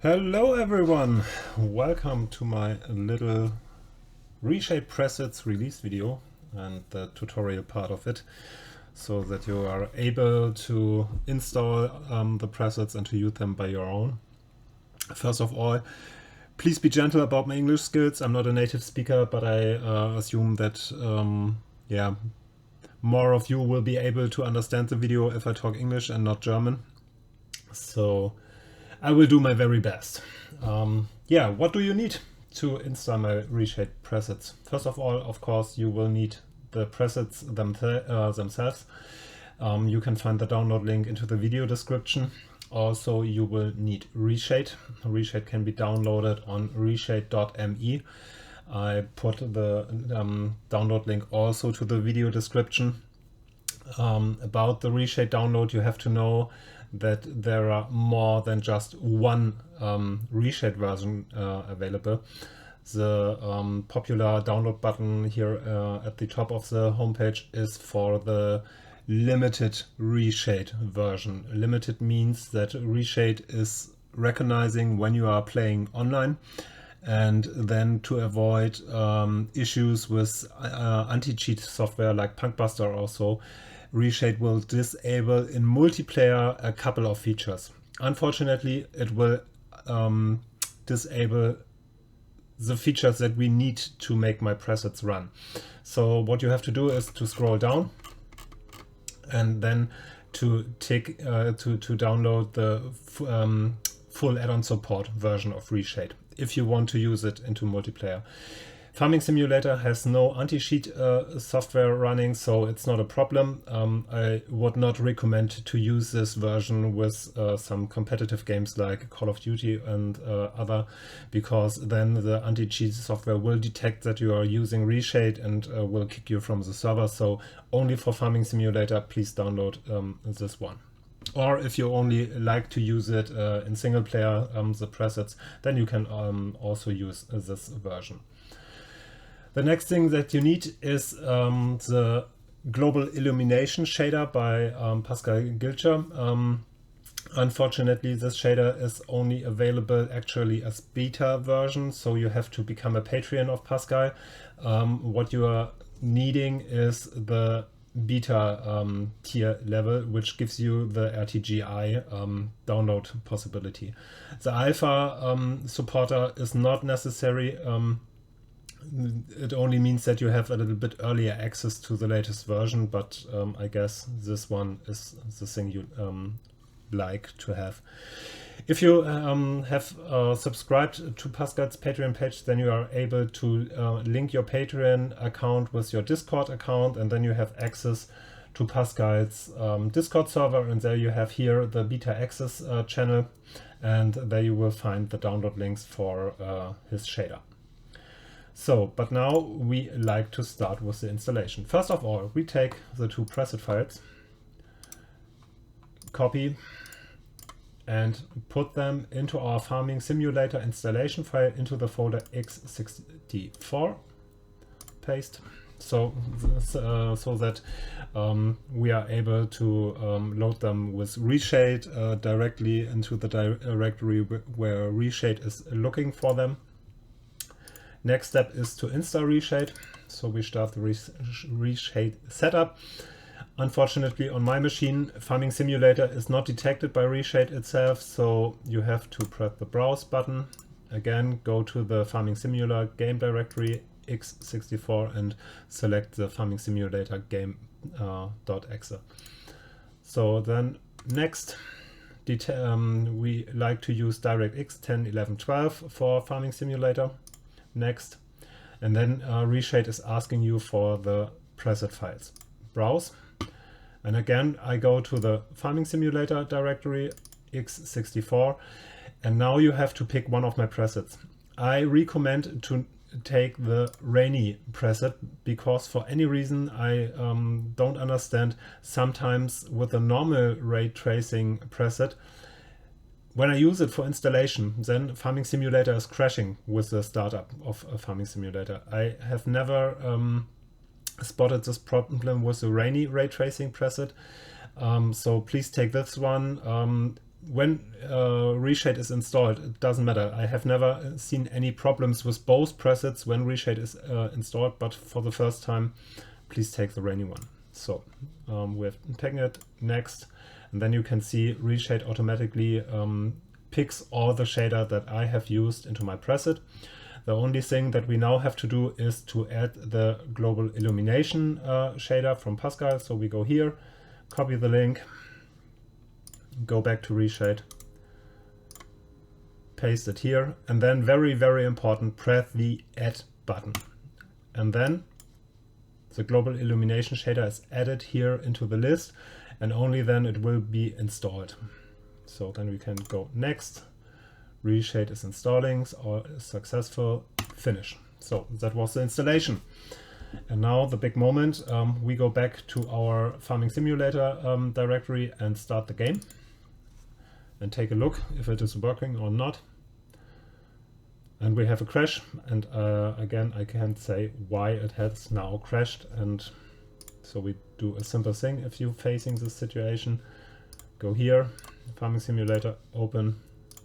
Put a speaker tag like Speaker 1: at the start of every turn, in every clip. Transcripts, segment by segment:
Speaker 1: Hello everyone, welcome to my little ReShade Presets release video and the tutorial part of it, so that you are able to install the presets and to use them by your own. First of all, please be gentle about my English skills. I'm not a native speaker, but I assume that more of you will be able to understand the video if I talk English and not German. So I will do my very best. What do you need to install my ReShade presets? First of all, of course, you will need the presets themselves. You can find the download link into the video description. Also, you will need ReShade. ReShade can be downloaded on reshade.me. I put the download link also to the video description. About the ReShade download, you have to know that there are more than just one ReShade version available. The popular download button here at the top of the homepage is for the limited ReShade version. Limited means that ReShade is recognizing when you are playing online, and then to avoid issues with anti-cheat software like Punkbuster also, ReShade will disable in multiplayer a couple of features. Unfortunately, it will disable the features that we need to make my presets run. So what you have to do is to scroll down and then to download the full add-on support version of ReShade if you want to use it into multiplayer. Farming Simulator has no anti-cheat software running, so it's not a problem. I would not recommend to use this version with some competitive games like Call of Duty and other, because then the anti-cheat software will detect that you are using ReShade and will kick you from the server. So only for Farming Simulator, please download this one. Or if you only like to use it in single player, the presets, then you can also use this version. The next thing that you need is the Global Illumination shader by Pascal Gilcher. Unfortunately, this shader is only available actually as beta version, so you have to become a Patreon of Pascal. What you are needing is the beta tier level, which gives you the RTGI download possibility. The alpha supporter is not necessary. It only means that you have a little bit earlier access to the latest version, but I guess this one is the thing you like to have. If you have subscribed to Pascal's Patreon page, then you are able to link your Patreon account with your Discord account, and then you have access to Pascal's Discord server, and there you have here the beta access channel, and there you will find the download links for his shader. So, but now we like to start with the installation. First of all, we take the two preset files, copy, and put them into our Farming Simulator installation file into the folder x64, paste, so that we are able to load them with ReShade directly into the directory where ReShade is looking for them. Next step is to install ReShade. So we start the ReShade setup. Unfortunately, on my machine, Farming Simulator is not detected by ReShade itself, so you have to press the Browse button. Again, go to the Farming Simulator game directory x64 and select the Farming Simulator game.exe. So then next, we like to use DirectX 10, 11, 12 for Farming Simulator. Next, and then ReShade is asking you for the preset files. Browse, and again I go to the Farming Simulator directory x64, and now you have to pick one of my presets. I recommend to take the rainy preset, because for any reason I don't understand, sometimes with a normal ray tracing preset, when I use it for installation, then Farming Simulator is crashing with the startup of Farming Simulator. I have never spotted this problem with the rainy ray tracing preset. So please take this one. when ReShade is installed, it doesn't matter. I have never seen any problems with both presets when ReShade is installed, but for the first time, please take the rainy one. So we have taken it, next, and then you can see ReShade automatically picks all the shader that I have used into my preset. The only thing that we now have to do is to add the global illumination shader from Pascal. So we go here, copy the link, go back to ReShade, paste it here, and then very, very important, press the add button. And then the global illumination shader is added here into the list, and only then it will be installed. So then we can go next. ReShade is installing, all is successful, finish. So that was the installation. And now the big moment, we go back to our farming simulator directory and start the game and take a look if it is working or not. And we have a crash, and again I can't say why it has now crashed, and so we do a simple thing. If you're facing this situation, go here, farming simulator, open,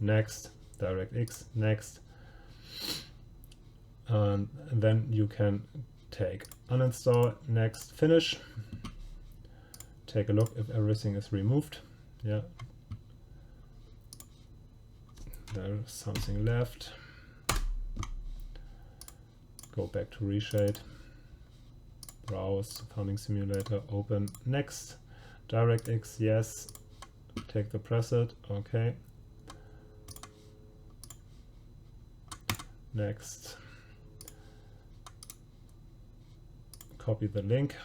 Speaker 1: next, DirectX, next, and then you can take uninstall, next, finish, take a look if everything is removed. Yeah, there's something left. Go back to ReShade, browse, farming simulator, open, next, DirectX, yes, take the preset, okay, next, copy the link,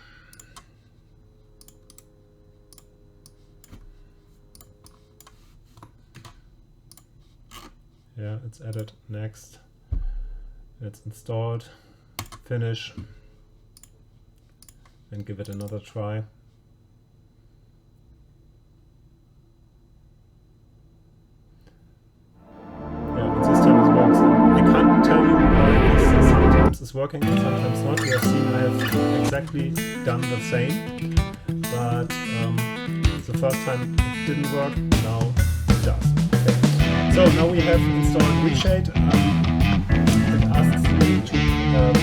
Speaker 1: yeah, it's added, next, it's installed, finish, and give it another try. Yeah, this time it works. I can't tell you why this sometimes is working and sometimes not. You have seen I have exactly done the same, but the first time it didn't work, now it does. Okay. So now we have installed ReShade. It asks me to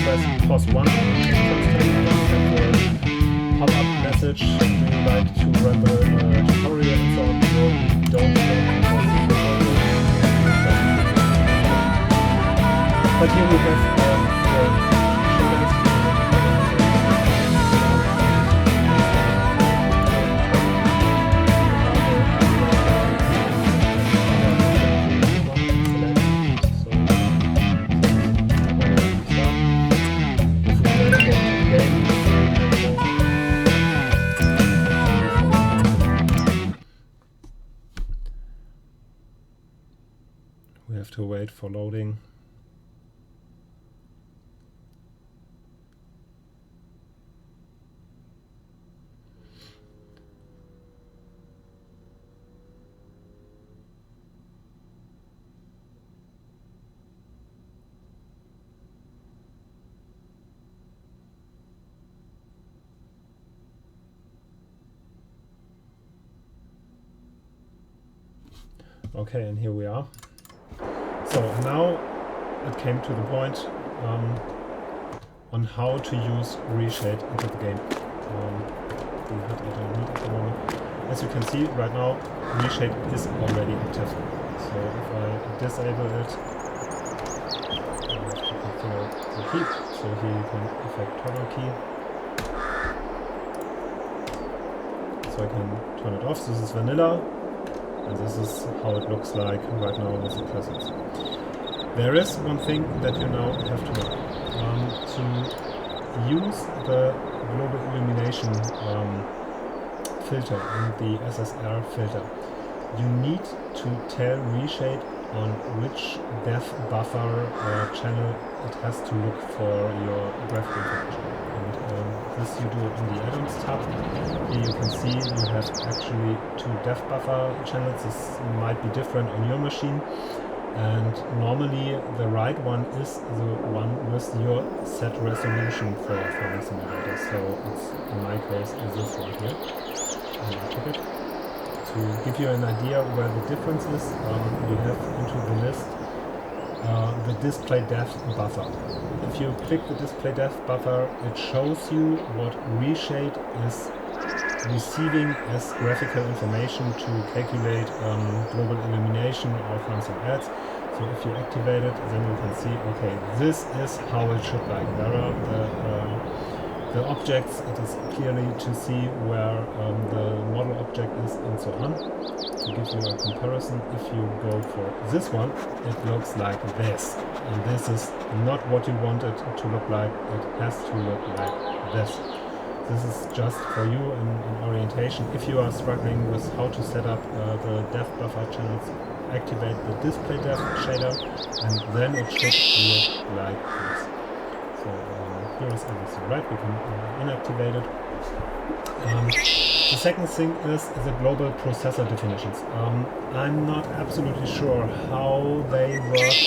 Speaker 1: press pause 1 pop-up message. We would like to run the tutorial and so on. No, we don't pause the tutorial. But here we have the to wait for loading. Okay, and here we are. So now it came to the point on how to use ReShade into the game. I don't need at the moment. As you can see right now, ReShade is already active. So if I disable it, I have to configure the key. So here you can effect toggle key. So I can turn it off. This is vanilla. And this is how it looks like right now with the presets. There is one thing that you now have to know. To use the global illumination filter and the SSR filter, you need to tell ReShade on which depth buffer channel it has to look for your graphic information. And this you do in the add-ons tab. Here you can see you have actually 2 depth buffer channels. This might be different on your machine. And normally the right one is the one with your set resolution for farming simulator. So it's, in my case, is this right here. And I pick it. to give you an idea where the difference is, we have into the list the display depth buffer. If you click the display depth buffer, it shows you what ReShade is receiving as graphical information to calculate global illumination or something else. So if you activate it, then you can see, okay, this is how it should like. There are the objects, it is clearly to see where the model object is and so on. To give you a comparison, if you go for this one, it looks like this. And this is not what you want it to look like, it has to look like this. This is just for you an orientation. If you are struggling with how to set up the depth buffer channels, activate the display depth shader, and then it should look like this. So here is everything right, we can inactivate it. The second thing is the global processor definitions. I'm not absolutely sure how they work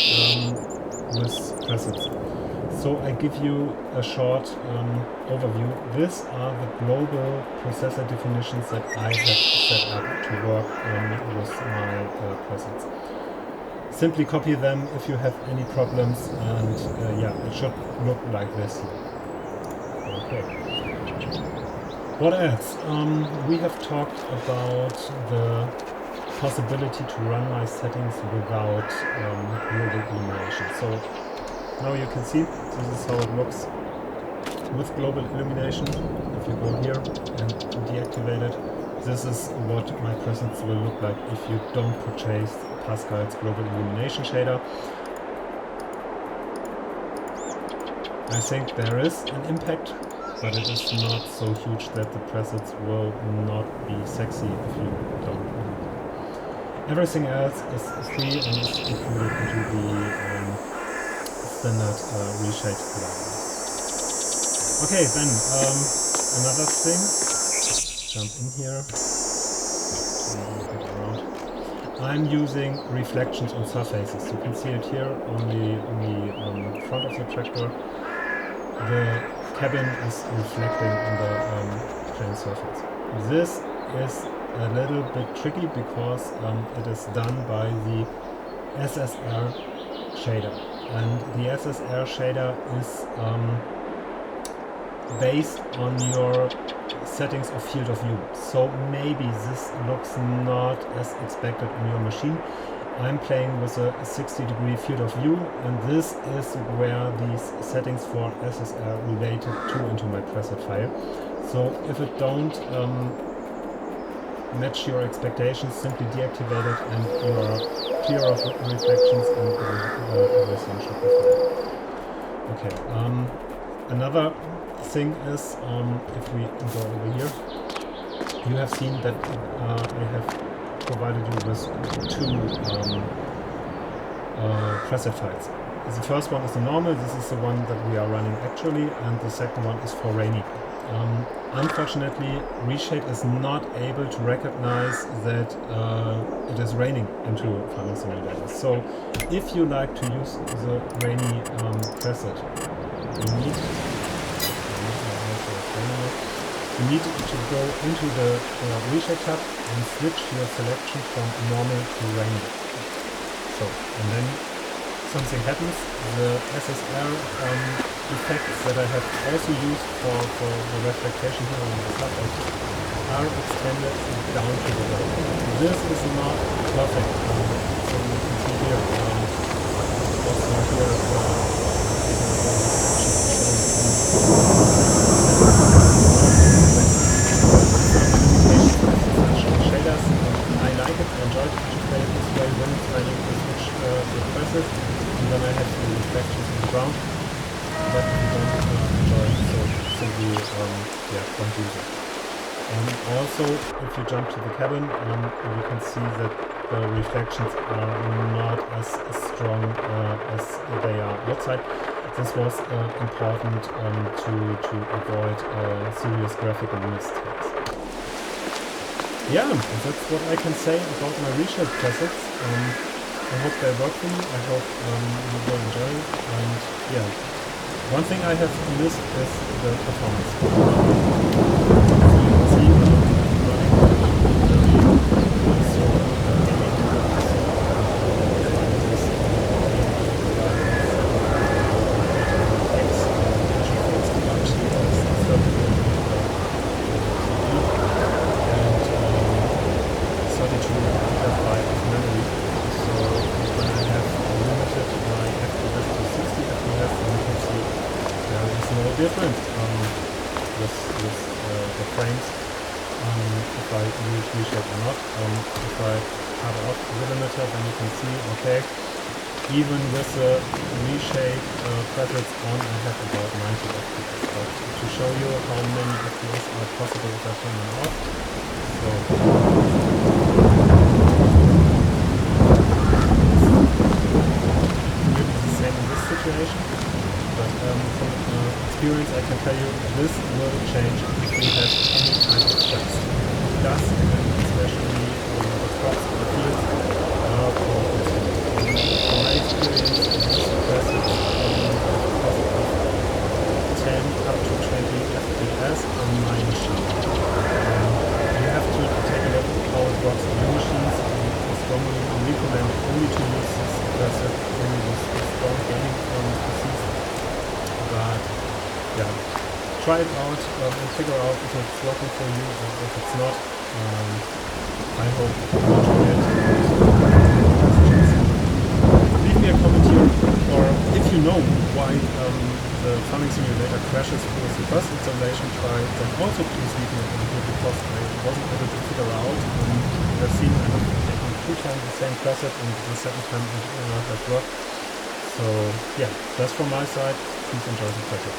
Speaker 1: with presets. So I give you a short overview. These are the global processor definitions that I have set up to work with my presets. Simply copy them if you have any problems, and yeah, it should look like this here. Okay. What else? We have talked about the possibility to run my settings without global illumination. So now you can see this is how it looks with global illumination. If you go here and deactivate it, this is what my presets will look like if you don't purchase Pascal's global illumination shader. I think there is an impact, but it is not so huge that the presets will not be sexy if you don't do it. Everything else is free and is included into the standard ReShade library. Okay, then another thing. Jump in here. I'm using reflections on surfaces. You can see it here on the front of the tractor. The cabin is reflecting on the plane surface. This is a little bit tricky because it is done by the SSR shader, and the SSR shader is based on your settings of field of view. So maybe this looks not as expected on your machine. I'm playing with a 60-degree field of view, and this is where these settings for SSR related to into my preset file. So if it don't match your expectations, simply deactivate it and you are clear of reflections and everything should be fine. Okay, another thing is, if we go over here, you have seen that I have provided you with two preset files. The first one is the normal, this is the one that we are running actually, and the second one is for rainy. Unfortunately, ReShade is not able to recognize that it is raining into Farming Simulator. So if you like to use the rainy preset, you need to go into the ReShade tab and switch your selection from normal to rainy. So, and then something happens. The SSR effects that I have also used for the reflection here on the surface are extended down to the bottom. This is not perfect. So you can see here, also here, shaders. I like it, I enjoy it to play this way when it's raining, to switch the presets, and then I have the reflections in the ground. But if you don't enjoy it, so simply don't use it. Also, if you jump to the cabin, you can see that the reflections are not as strong as they are outside. This was important to avoid serious graphical mistakes. Yeah, that's what I can say about my ReShade presets. I hope they work for you. I hope you will enjoy it. And yeah, one thing I have missed is the performance. So you can see running very different with the frames, if I use ReShade or not. If I cut off the limiter, then you can see, okay, even with the ReShade presets on, I have about 90 FPS. But to show you how many FPS are possible if I turn them off, so nearly the same in this situation. But from experience, I can tell you this will change if we have any kind of tracks. Dust, and especially the crops in the fields. From my experience, these presets positive 10 up to 20 FPS on my machine. You have to take a look at how it works on your machines. I strongly recommend only to use this preset only with strong gaming PCs. But yeah, try it out and figure out if it's working for you or if it's not. I hope you enjoy it. Leave me a comment here, or if you know why the farming simulator crashes with the first installation, then also please leave me a comment here, because I wasn't able to figure out. I've seen I have taken 2 times the same preset and the second time it has worked. So yeah, that's from my side. Please enjoy the project.